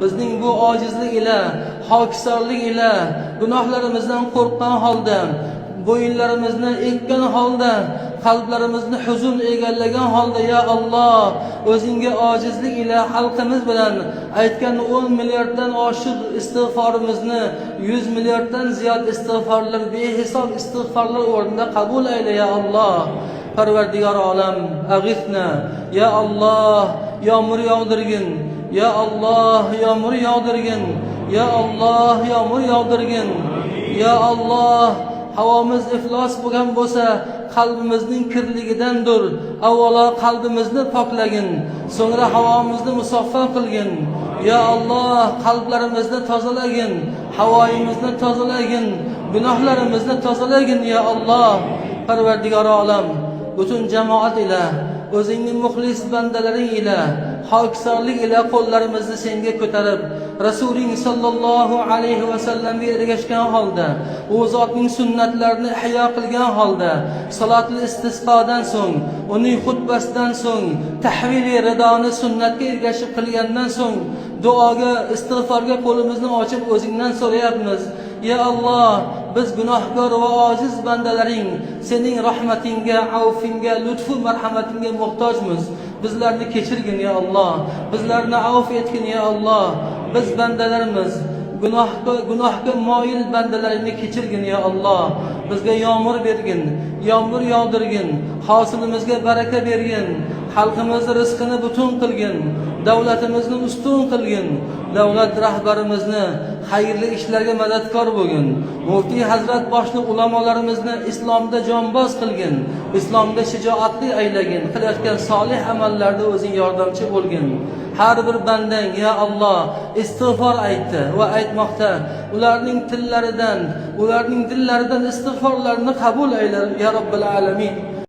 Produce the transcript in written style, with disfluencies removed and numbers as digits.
bizning bu ojizlik ila, xokisorlik ila, gunohlarimizdan qo'rqqan holda, bo'yinlarimizni ekkan holda, qalblarimizni huzun egallagan holda, ya Alloh, o'zingga ojizlik ila xalqimiz bilan aytgan 10 milliarddan oshiq istig'forimizni 100 milliarddan ziyod istig'forlar, behisob istig'forlar o'rnida qabul ayla ya Alloh. Parvardigor olam, ag'ithna, ya Alloh, yomg'ir yog'dirgin, ya Alloh, yomg'ir yog'dirgin, ya Alloh, yomg'ir yog'dirgin, ya Alloh. Havomiz iflos bo'lgan bo'lsa, qalbimizning kirligidandir. Avvalo qalbimizni poklagin, so'ngra havomizni musaffo qilgin. Ya Alloh, qalblarimizni tozalagin, havoyimizni tozalagin, gunohlarimizni tozalagin ya Alloh. Parvardigor olam, butun jamoat ila, o'zingning muxlis bandalaring ila, xokisorlik ila qo'llarimizni senga ko'tarib, Rasuling sallallohu alayhi va sallamga ergashgan holda, u zotning sunnatlarini ihyo qilgan holda, salatul istisqodan so'ng, uning xutbasidan so'ng, tahvili ridoni sunnatga ergashib qilgandan so'ng, duoga, istig'forga qo'limizni ochib o'zingdan so'rayapmiz. Ya Alloh, biz gunohkor va ojiz bandalaring, sening rahmatingga, avfingga, lutfu marhamatingga muhtojmiz. Bizlarni kechirgin ya Alloh, bizlarni avf etgin ya Alloh. Biz bandalarimiz, gunohga moyil bandalaringni kechirgin ya Alloh. Bizga yomg'ir bergin, yomg'ir yog'dirgin, hosilimizga baraka bergin, xalqimizning rizqini butun qilgin, davlatimizni ustun qilgin, davlat rahbarimizni xayrli ishlarga madadkor bo'lgin, muftiy hazrat boshliq ulamolarimizni islomda jonboz qilgin, islomda shijoatli aylagin, qilayotgan solih amallarda o'zing yordamchi bo'lgin. Har bir bandang ya Alloh istig'for aytdi va aytmoqda. Ularning tillaridan, ularning dillaridan istig'forlarini qabul ayla ya Robbil alamin.